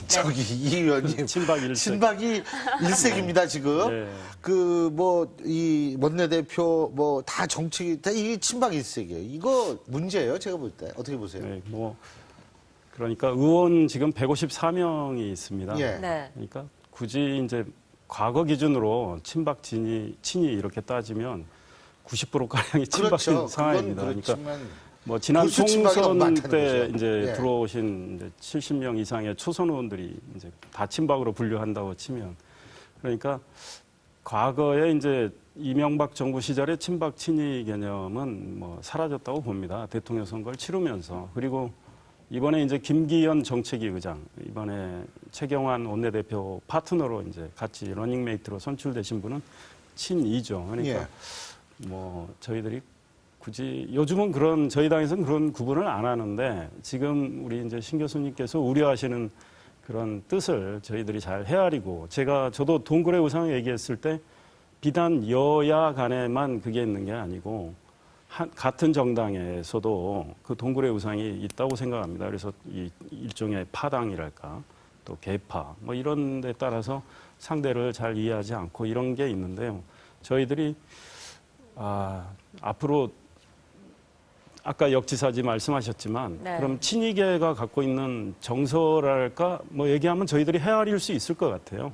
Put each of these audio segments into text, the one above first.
저기 이 의원님 친박 일색. 친박이 일색입니다 지금. 네. 그 뭐 이 원내대표 뭐 다 정책이 다 이게 친박 일색이에요. 이거 문제예요 제가 볼 때 어떻게 보세요? 네, 뭐 그러니까 의원 지금 154명이 있습니다. 예. 네. 그러니까 굳이 이제 과거 기준으로 친박 친이 이렇게 따지면 90% 가량이 친박인 그렇죠. 상황입니다. 그건 그러니까 그렇지만 뭐 지난 보수 친박이 너무 총선 많다는 때 거죠. 이제 예. 들어오신 이제 70명 이상의 초선 의원들이 이제 다 친박으로 분류한다고 치면 그러니까 과거에 이제 이명박 정부 시절의 친박 친이 개념은 뭐 사라졌다고 봅니다. 대통령 선거를 치르면서 그리고 이번에 이제 김기현 정책위 의장 이번에 최경환 원내대표 파트너로 이제 같이 러닝메이트로 선출되신 분은 친이죠. 그러니까 예. 뭐 저희들이 굳이 요즘은 그런 저희 당에서는 그런 구분을 안 하는데 지금 우리 이제 신 교수님께서 우려하시는 그런 뜻을 저희들이 잘 헤아리고 저도 동굴의 우상을 얘기했을 때 비단 여야 간에만 그게 있는 게 아니고 같은 정당에서도 그 동굴의 우상이 있다고 생각합니다. 그래서 이 일종의 파당이랄까 또 계파 뭐 이런 데 따라서 상대를 잘 이해하지 않고 이런 게 있는데요. 저희들이 앞으로 아까 역지사지 말씀하셨지만 네. 그럼 친이계가 갖고 있는 정서랄까 뭐 얘기하면 저희들이 헤아릴 수 있을 것 같아요.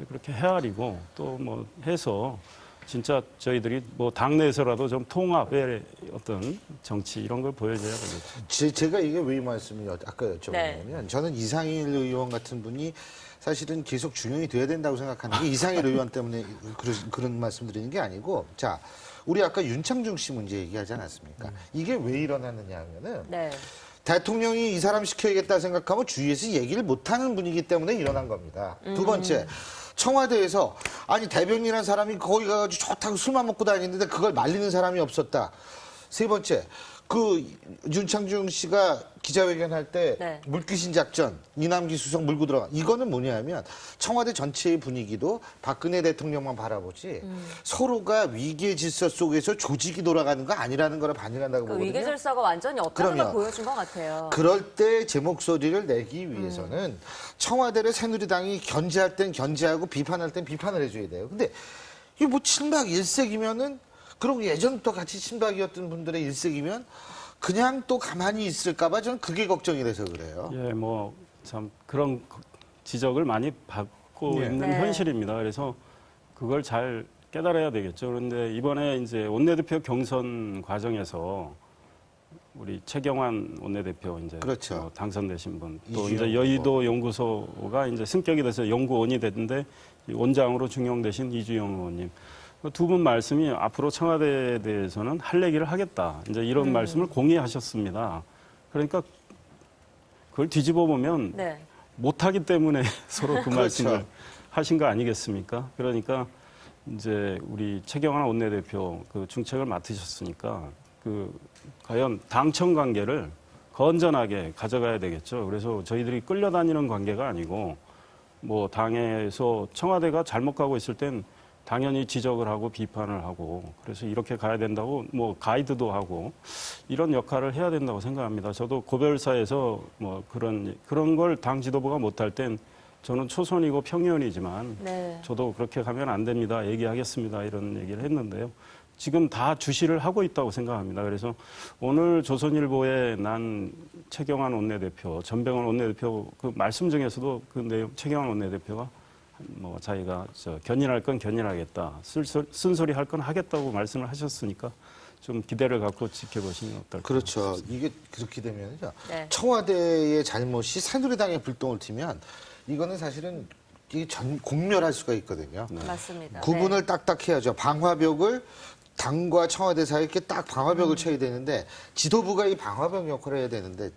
그렇게 헤아리고 또 뭐 해서 진짜 저희들이 뭐 당내에서라도 좀 통합의 어떤 정치 이런 걸 보여줘야 되겠죠. 제가 이게 왜 이 말씀을 아까 여쭤봤냐면 네. 저는 이상일 의원 같은 분이 사실은 계속 중용이 돼야 된다고 생각하는 게 이상일 의원 때문에 그런 말씀 드리는 게 아니고 자 우리 아까 윤창중 씨 문제 얘기하지 않았습니까? 이게 왜 일어나느냐 하면은 네. 대통령이 이 사람 시켜야겠다 생각하면 주위에서 얘기를 못하는 분이기 때문에 일어난 겁니다. 두 번째, 청와대에서 아니 대변인이라는 사람이 거기 가가지고 좋다고 술만 먹고 다니는데 그걸 말리는 사람이 없었다. 세 번째, 그 윤창중 씨가 기자회견할 때 네. 물귀신 작전, 이남기 수석 물고 들어가. 이거는 뭐냐면 청와대 전체의 분위기도 박근혜 대통령만 바라보지 서로가 위기의 질서 속에서 조직이 돌아가는 거 아니라는 거를 반영한다고 그 보거든요. 위계 질서가 완전히 없다는 걸 그럼요. 보여준 것 같아요. 그럴 때 제 목소리를 내기 위해서는 청와대를 새누리당이 견제할 땐 견제하고 비판할 땐 비판을 해줘야 돼요. 근데 이게 뭐 친박 일색이면은 그리고 예전부터 같이 친박이었던 분들의 일색이면 그냥 또 가만히 있을까봐 저는 그게 걱정이 돼서 그래요. 예, 뭐 참 그런 지적을 많이 받고 예. 있는 네. 현실입니다. 그래서 그걸 잘 깨달아야 되겠죠. 그런데 이번에 이제 원내대표 경선 과정에서 우리 최경환 원내대표 이제 그렇죠. 당선되신 분, 또 이주영 이제 여의도 연구소가 이제 승격이 돼서 연구원이 됐는데 이 원장으로 중용되신 이주영 의원님. 두 분 말씀이 앞으로 청와대에 대해서는 할 얘기를 하겠다. 이제 이런 말씀을 공유하셨습니다. 그러니까 그걸 뒤집어 보면 네. 못하기 때문에 서로 그 그렇죠. 말씀을 하신 거 아니겠습니까? 그러니까 이제 우리 최경환 원내대표 그 중책을 맡으셨으니까 그 과연 당청 관계를 건전하게 가져가야 되겠죠. 그래서 저희들이 끌려다니는 관계가 아니고 뭐 당에서 청와대가 잘못 가고 있을 땐 당연히 지적을 하고 비판을 하고 그래서 이렇게 가야 된다고 뭐 가이드도 하고 이런 역할을 해야 된다고 생각합니다. 저도 고별사에서 뭐 그런 걸 당 지도부가 못할 땐 저는 초선이고 평의원이지만 네. 저도 그렇게 가면 안 됩니다. 얘기하겠습니다. 이런 얘기를 했는데요. 지금 다 주시를 하고 있다고 생각합니다. 그래서 오늘 조선일보에 난 최경환 원내대표, 전병헌 원내대표 그 말씀 중에서도 그 내용 최경환 원내대표가 뭐 자기가 견인할 건 견인하겠다, 쓴소리 할 건 하겠다고 말씀을 하셨으니까 좀 기대를 갖고 지켜보시면 어떨까. 그렇죠. 이게 그렇게 되면요. 네. 청와대의 잘못이 새누리당의 불똥을 튀면 이거는 사실은 이게 공멸할 수가 있거든요. 맞습니다. 구분을 딱딱 해야죠. 방화벽을 당과 청와대 사이에 이렇게 딱 방화벽을 쳐야 되는데 지도부가 이 방화벽 역할을 해야 되는데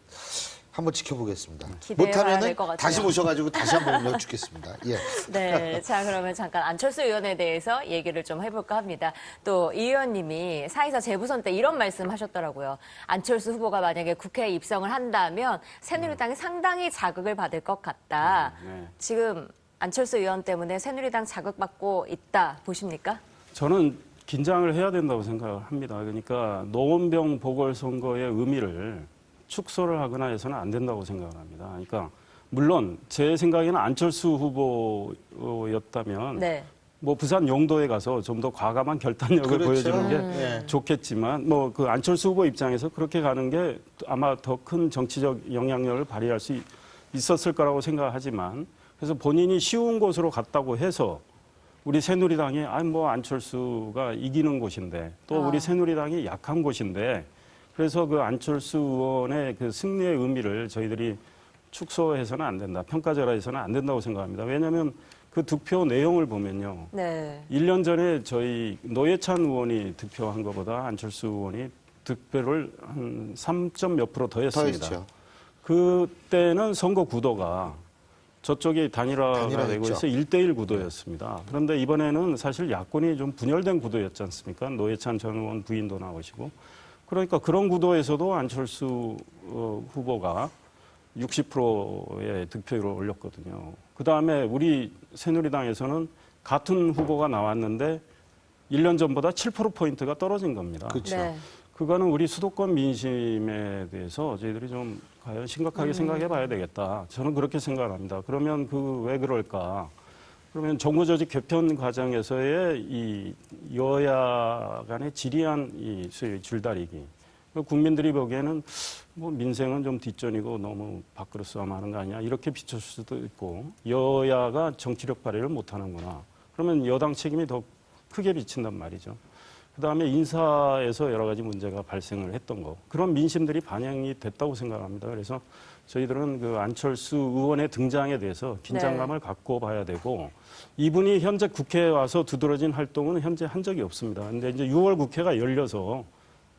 한번 지켜보겠습니다. 기대해야 못하면은 될것 같아요. 다시 모셔가지고 다시 한번 여쭙겠습니다. 예. 네. 자, 그러면 잠깐 안철수 의원에 대해서 얘기를 좀 해볼까 합니다. 또 이 의원님이 사이사 재부선 때 이런 말씀 하셨더라고요. 안철수 후보가 만약에 국회에 입성을 한다면 새누리당이 상당히 자극을 받을 것 같다. 네. 지금 안철수 의원 때문에 새누리당 자극받고 있다 보십니까? 저는 긴장을 해야 된다고 생각합니다. 그러니까 노원병 보궐선거의 의미를 축소를 하거나 해서는 안 된다고 생각합니다. 그러니까 물론 제 생각에는 안철수 후보였다면 네. 뭐 부산 용도에 가서 좀 더 과감한 결단력을 그렇죠. 보여주는 게 예. 좋겠지만 뭐 그 안철수 후보 입장에서 그렇게 가는 게 아마 더 큰 정치적 영향력을 발휘할 수 있었을 거라고 생각하지만 그래서 본인이 쉬운 곳으로 갔다고 해서 우리 새누리당이 뭐 안철수가 이기는 곳인데 또 우리 새누리당이 약한 곳인데 그래서 그 안철수 의원의 그 승리의 의미를 저희들이 축소해서는 안 된다. 평가절하해서는 안 된다고 생각합니다. 왜냐하면 그 득표 내용을 보면요. 네. 1년 전에 저희 노회찬 의원이 득표한 것보다 안철수 의원이 득표를 한 3점 몇 프로 더 했습니다. 더했죠. 그때는 선거 구도가 저쪽이 단일화가 되고 단일화했죠. 있어 1대1 구도였습니다. 그런데 이번에는 사실 야권이 좀 분열된 구도였지 않습니까? 노회찬 전 의원 부인도 나오시고. 그러니까 그런 구도에서도 안철수 후보가 60%의 득표율을 올렸거든요. 그다음에 우리 새누리당에서는 같은 후보가 나왔는데 1년 전보다 7%포인트가 떨어진 겁니다. 그렇죠. 네. 그거는 우리 수도권 민심에 대해서 저희들이 좀 과연 심각하게 생각해 봐야 되겠다. 저는 그렇게 생각을 합니다. 그러면 왜 그럴까? 그러면 정부조직 개편 과정에서의 이 여야 간의 지리한 이 소위 줄다리기. 국민들이 보기에는 뭐 민생은 좀 뒷전이고 너무 밥그릇 싸움하는 거 아니야 이렇게 비춰줄 수도 있고 여야가 정치력 발휘를 못하는구나. 그러면 여당 책임이 더 크게 비친단 말이죠. 그다음에 인사에서 여러 가지 문제가 발생을 했던 거 그런 민심들이 반영이 됐다고 생각합니다. 그래서 저희들은 그 안철수 의원의 등장에 대해서 긴장감을 갖고 봐야 되고 이분이 현재 국회에 와서 두드러진 활동은 현재 한 적이 없습니다. 근데 이제 6월 국회가 열려서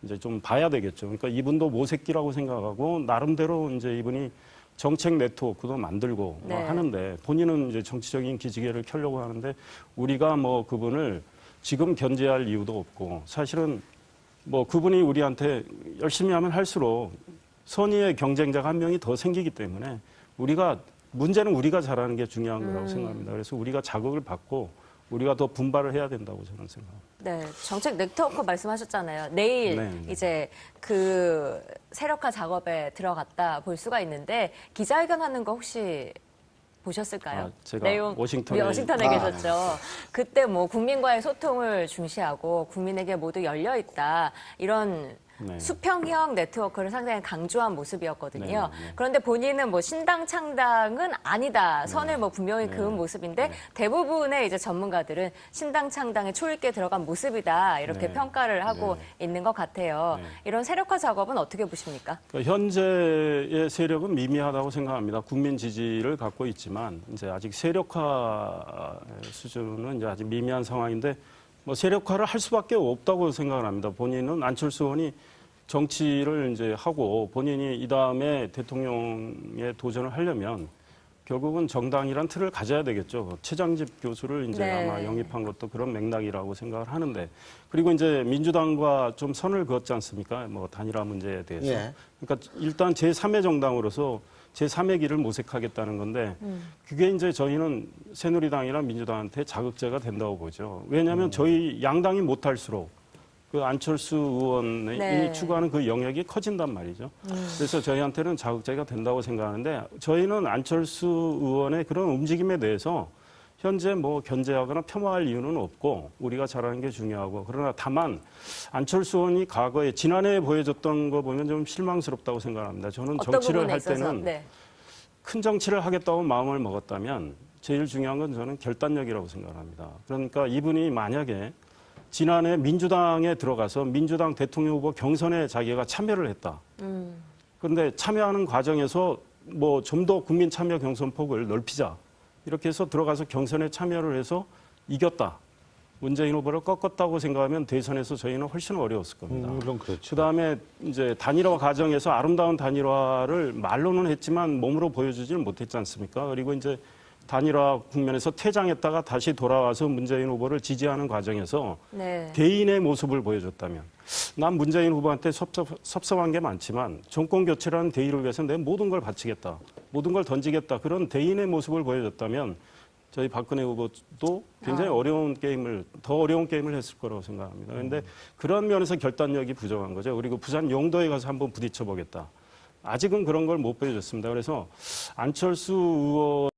이제 좀 봐야 되겠죠. 그러니까 이분도 모색기라고 생각하고 나름대로 이제 이분이 정책 네트워크도 만들고 네. 하는데 본인은 이제 정치적인 기지개를 켜려고 하는데 우리가 뭐 그분을 지금 견제할 이유도 없고 사실은 뭐 그분이 우리한테 열심히 하면 할수록 선의의 경쟁자가 한 명이 더 생기기 때문에 문제는 우리가 잘하는 게 중요한 거라고 생각합니다. 그래서 우리가 자극을 받고 우리가 더 분발을 해야 된다고 저는 생각합니다. 네, 정책 네트워크 말씀하셨잖아요. 내일 네. 이제 그 세력화 작업에 들어갔다 볼 수가 있는데 기자회견하는 거 혹시 보셨을까요? 제가 워싱턴에 계셨죠. 그때 뭐 국민과의 소통을 중시하고 국민에게 모두 열려 있다 이런 네. 수평형 네트워크를 상당히 강조한 모습이었거든요. 네, 네. 그런데 본인은 뭐 신당 창당은 아니다. 선을 뭐 분명히 네. 그은 모습인데 대부분의 이제 전문가들은 신당 창당에 초있게 들어간 모습이다. 이렇게 네. 평가를 하고 있는 것 같아요. 네. 이런 세력화 작업은 어떻게 보십니까? 그러니까 현재의 세력은 미미하다고 생각합니다. 국민 지지를 갖고 있지만 이제 아직 세력화 수준은 이제 아직 미미한 상황인데 뭐 세력화를 할 수밖에 없다고 생각을 합니다. 본인은 안철수 의원이 정치를 이제 하고 본인이 이 다음에 대통령에 도전을 하려면 결국은 정당이란 틀을 가져야 되겠죠. 최장집 교수를 이제 네. 아마 영입한 것도 그런 맥락이라고 생각을 하는데 그리고 이제 민주당과 좀 선을 그었지 않습니까? 뭐 단일화 문제에 대해서. 예. 그러니까 일단 제3의 정당으로서 제3의 길을 모색하겠다는 건데 그게 이제 저희는 새누리당이나 민주당한테 자극제가 된다고 보죠. 왜냐하면 저희 양당이 못할수록 그 안철수 의원이 네. 추구하는 그 영역이 커진단 말이죠. 그래서 저희한테는 자극제가 된다고 생각하는데 저희는 안철수 의원의 그런 움직임에 대해서 현재 뭐 견제하거나 폄하할 이유는 없고 우리가 잘하는 게 중요하고 그러나 다만 안철수 의원이 과거에 지난해에 보여줬던 거 보면 좀 실망스럽다고 생각합니다. 저는 어떤 정치를 부분에 할 있어서? 때는 네. 큰 정치를 하겠다고 마음을 먹었다면 제일 중요한 건 저는 결단력이라고 생각합니다. 그러니까 이분이 만약에 지난해 민주당에 들어가서 민주당 대통령 후보 경선에 자기가 참여를 했다. 그런데 참여하는 과정에서 뭐 좀 더 국민 참여 경선 폭을 넓히자. 이렇게 해서 들어가서 경선에 참여를 해서 이겼다. 문재인 후보를 꺾었다고 생각하면 대선에서 저희는 훨씬 어려웠을 겁니다. 물론 그렇죠. 그다음에 이제 단일화 과정에서 아름다운 단일화를 말로는 했지만 몸으로 보여주지는 못했지 않습니까? 그리고 이제 단일화 국면에서 퇴장했다가 다시 돌아와서 문재인 후보를 지지하는 과정에서 네. 대인의 모습을 보여줬다면 난 문재인 후보한테 섭섭한 게 많지만 정권 교체라는 대의를 위해서 내 모든 걸 바치겠다. 모든 걸 던지겠다. 그런 대인의 모습을 보여줬다면 저희 박근혜 후보도 굉장히 더 어려운 게임을 했을 거라고 생각합니다. 그런데 그런 면에서 결단력이 부족한 거죠. 그리고 부산 용도에 가서 한번 부딪혀 보겠다. 아직은 그런 걸 못 보여줬습니다. 그래서 안철수 의원